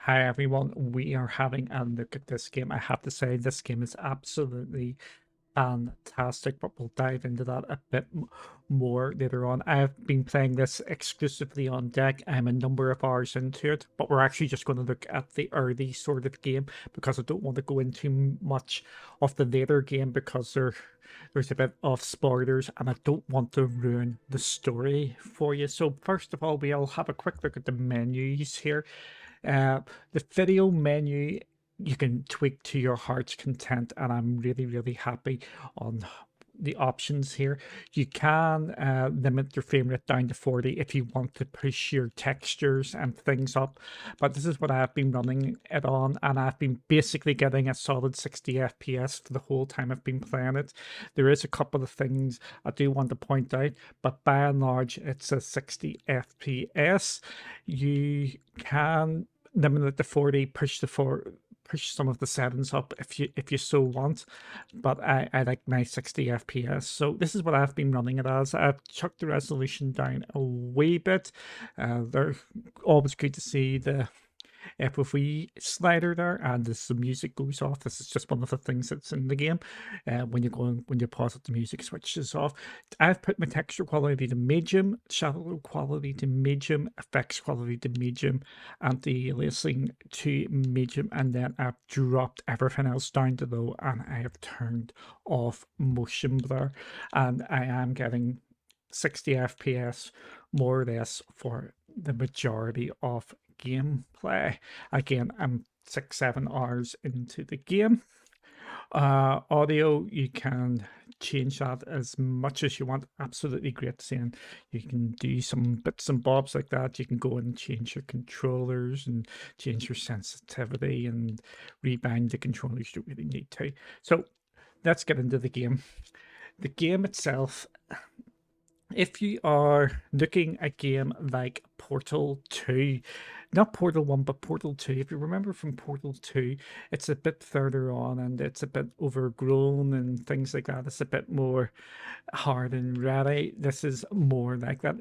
Hi everyone, we are having a look at this game. I have to say this game is absolutely fantastic, but we'll dive into that a bit more later on. I have been playing this exclusively on deck. I'm a number of hours into it, but we're actually just going to look at the early sort of game because I don't want to go into much of the later game because there's a bit of spoilers and I don't want to ruin the story for you. So first of all, we'll have a quick look at the menus here. The video menu you can tweak to your heart's content, and I'm really happy on the options here. You can limit your frame rate down to 40 if you want to push your textures and things up, but this is what I've been running it on, and I've been basically getting a solid 60 FPS for the whole time I've been playing it. There is a couple of things I do want to point out, but by and large it's a 60 FPS. You can limit it to 40, push some of the settings up if you so want, but I like my 60 FPS. So this is what I've been running it as. I've chucked the resolution down a wee bit. They're always good to see the FOV slider there, and as the music goes off, this is just one of the things that's in the game. When you pause it, the music switches off. I've put my texture quality to medium, shadow quality to medium, effects quality to medium, anti-aliasing to medium, and then I've dropped everything else down to low, and I have turned off motion blur, and I am getting 60 FPS more or less for the majority of gameplay. Again, I'm 6-7 hours into the game. Audio, you can change that as much as you want. Absolutely great seeing you can do some bits and bobs like that. You can go and change your controllers and change your sensitivity and rebind the controllers. You don't really need to. So let's get into the game. The game itself, if you are looking at a game like Portal 2, not Portal 1, but Portal 2, if you remember from Portal 2, it's a bit further on and it's a bit overgrown and things like that. It's a bit more hard and ready. This is more like that.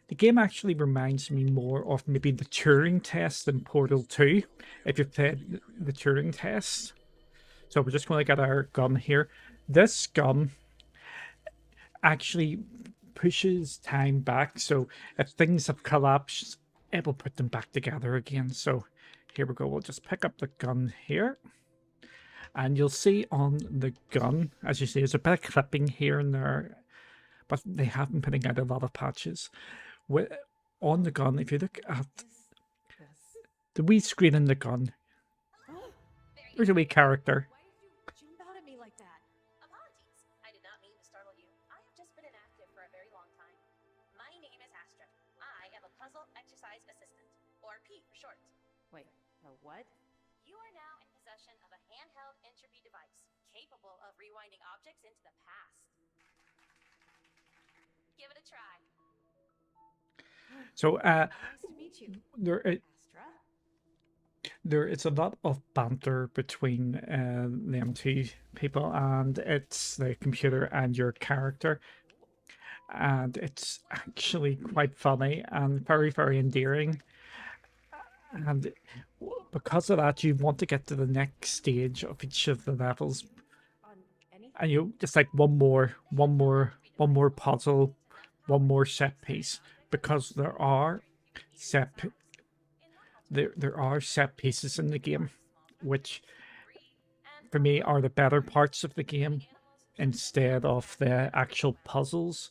The game actually reminds me more of maybe the Turing test than Portal 2, if you've played the Turing test. So we're just going to get our gun here. This gun actually pushes time back, so if things have collapsed, it will put them back together again. So here we go, we'll just pick up the gun here, and you'll see on the gun, as you see, there's a bit of clipping here and there, but they have been putting out a lot of patches. On the gun, if you look at the wee screen in the gun, there's a wee character. Wait, a what? You are now in possession of a handheld entropy device capable of rewinding objects into the past. Give it a try. So Nice to meet you, Astra. there is a lot of banter between them two people, and it's the computer and your character, and it's actually quite funny and very endearing. And because of that, you want to get to the next stage of each of the levels, and you just like one more puzzle, one more set piece, because there are set pieces in the game, which for me are the better parts of the game instead of the actual puzzles,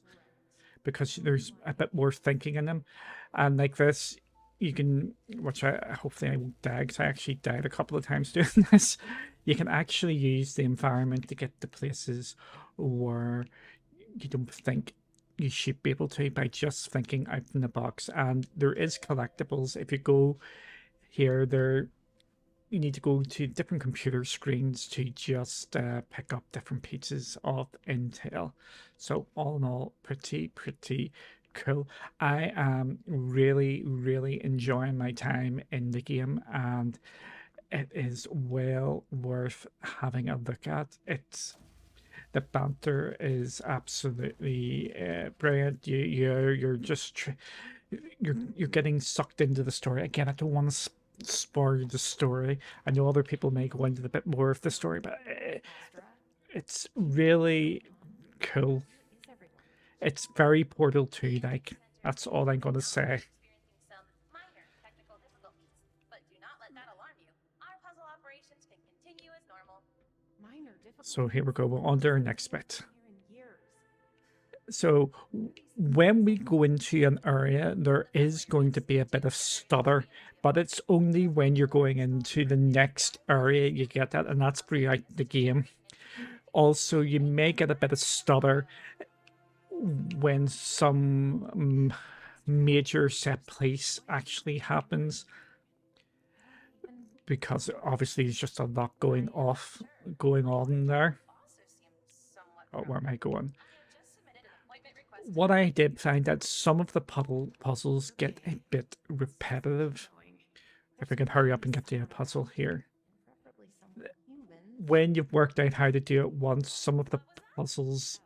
because there's a bit more thinking in them. And like this, you can, which hopefully I won't die, because I actually died a couple of times doing this. You can actually use the environment to get to places where you don't think you should be able to by just thinking out in the box. And there is collectibles. If you go here, you need to go to different computer screens to just pick up different pieces of intel. So all in all, pretty cool. I am really enjoying my time in the game, and it is well worth having a look at. The banter is absolutely brilliant. You're just you're getting sucked into the story. Again, I don't want to spoil the story. I know other people may go into a bit more of the story, but Astra? it's really cool. Is everyone? It's very Portal 2 like. Center That's all I'm gonna say. experiencing some minor technical difficulties, but do not let that alarm you. Our puzzle operations can continue as normal. Minor difficulties. So here we go. We're on to our next bit. Here in years. So when we go into an area, there is going to be a bit of stutter, but it's only when you're going into the next area you get that, and that's throughout the game. Also, you may get a bit of stutter when some major set piece actually happens, because obviously there's just a lot going on there. Also seems somewhat Oh, where am I going? I have just submitted an appointment request. What I did find that some of the puzzles get a bit repetitive. If I can hurry up and get to a puzzle here. Preferably someone human. When you've worked out how to do it once, some of the puzzles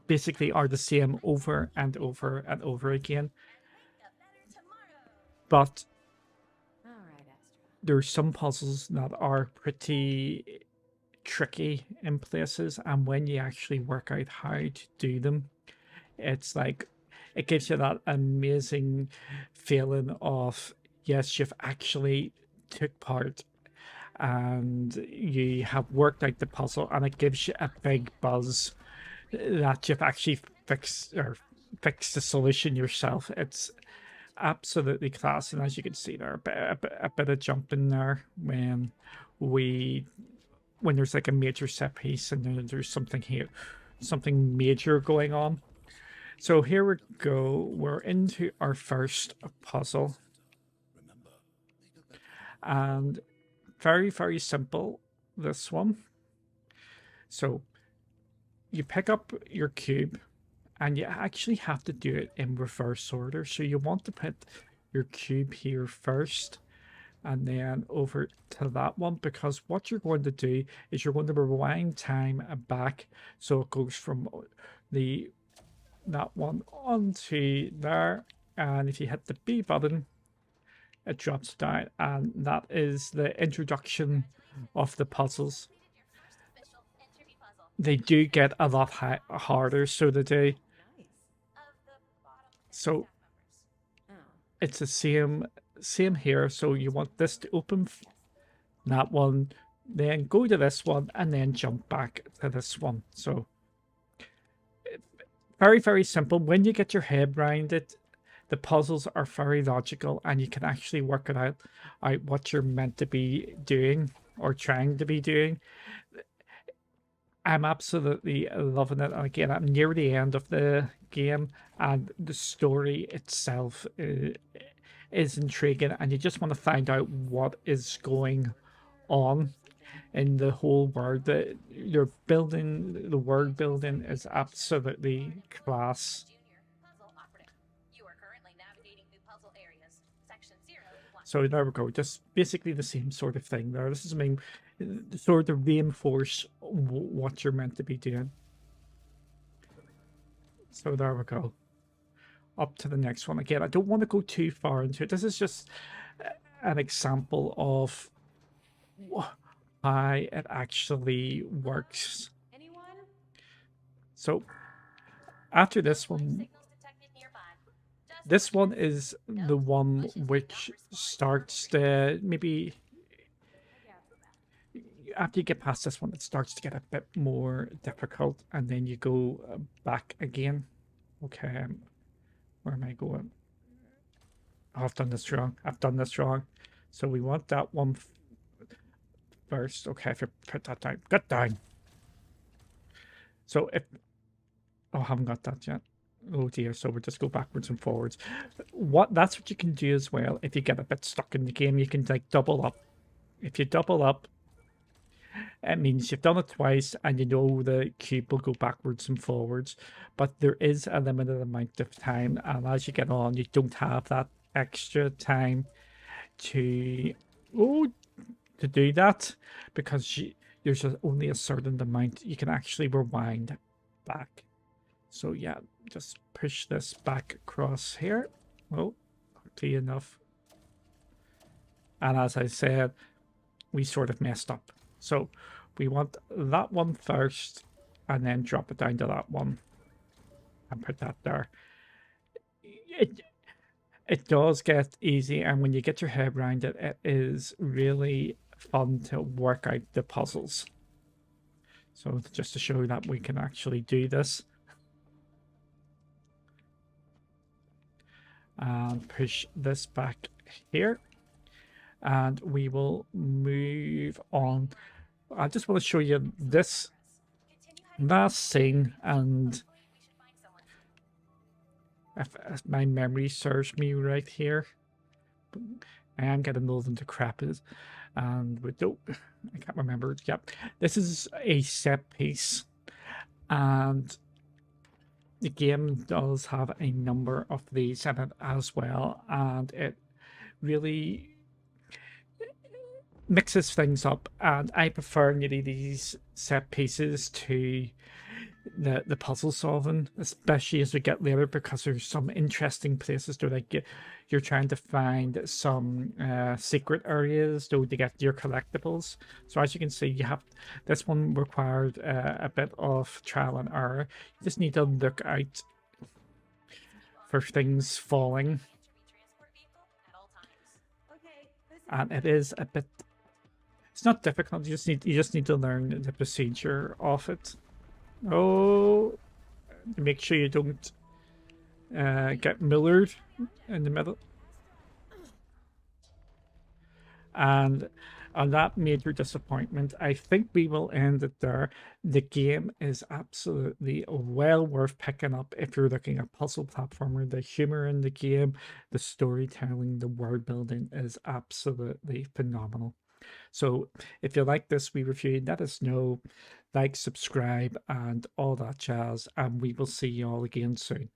basically are the same over and over and over again. Make a better tomorrow. But All right, Astra. there's some puzzles that are pretty tricky in places, and when you actually work out how to do them, it's like it gives you that amazing feeling of, yes, you've actually took part and you have worked out the puzzle, and it gives you a big buzz that you've actually fixed the solution yourself. It's absolutely class, and as you can see there, a bit of jumping there when there's like a major set piece and then there's something major going on. So here we go. We're into our first puzzle. And very, very simple, this one. So you pick up your cube and you actually have to do it in reverse order. So you want to put your cube here first and then over to that one, because what you're going to do is you're going to rewind time back so it goes from that one onto there, and if you hit the B button it drops down, and that is the introduction of the puzzles. Completed your first official entropy puzzle. They do get a lot harder, so they do. Nice. Of the bottom 10 So staff members. Oh. it's the same here. So you want this to open that one, then go to this one, and then jump back to this one. So very, very simple. When you get your head around it, the puzzles are very logical, and you can actually work it out what you're meant to be doing or trying to be doing. I'm absolutely loving it. And again, I'm near the end of the game, and the story itself is intriguing, and you just want to find out what is going on in the whole world. The world building is absolutely class. Junior puzzle operative. You are currently navigating through puzzle areas. Section 0. So there we go. Just basically the same sort of thing there. This is sort of reinforce what you're meant to be doing. So there we go. Up to the next one. Again, I don't want to go too far into it. This is just an example of how it actually works. Anyone? So after this one, Signals detected nearby. Just this watch one your is the one which starts the maybe after you get past this one, it starts to get a bit more difficult, and then you go back again. Okay, where am I going? Oh, I've done this wrong. I've done this wrong. So we want that one first. Okay, if you put that down, get down. So if oh, I haven't got that yet. Oh dear. So we'll just go backwards and forwards. That's what you can do as well. If you get a bit stuck in the game, you can like double up. If you double up, it means you've done it twice, and you know the cube will go backwards and forwards. But there is a limited amount of time, and as you get on, you don't have that extra time to do that, because there's only a certain amount you can actually rewind back. So yeah, just push this back across here. Oh, quickly enough. And as I said, we sort of messed up. So we want that one first and then drop it down to that one and put that there. It does get easy, and when you get your head around it, it is really fun to work out the puzzles. So just to show that we can actually do this. And push this back here. And we will move on. I just want to show you this last scene, and if my memory serves me right here, I am getting those into crap is, and we don't. I can't remember. Yep, this is a set piece, and the game does have a number of these in it as well, and it really mixes things up. And I prefer nearly these set pieces to the puzzle solving, especially as we get later, because there's some interesting places to like you're trying to find some secret areas to get your collectibles. So as you can see, you have this one required a bit of trial and error. You just need to look out for things falling, and it is a bit. It's not difficult. You just need to learn the procedure of it. Oh, make sure you don't get millered in the middle. And on that major disappointment, I think we will end it there. The game is absolutely well worth picking up if you're looking at puzzle platformer. The humor in the game, the storytelling, the world building is absolutely phenomenal. So if you like this wee review, let us know, like, subscribe, and all that jazz, and we will see you all again soon.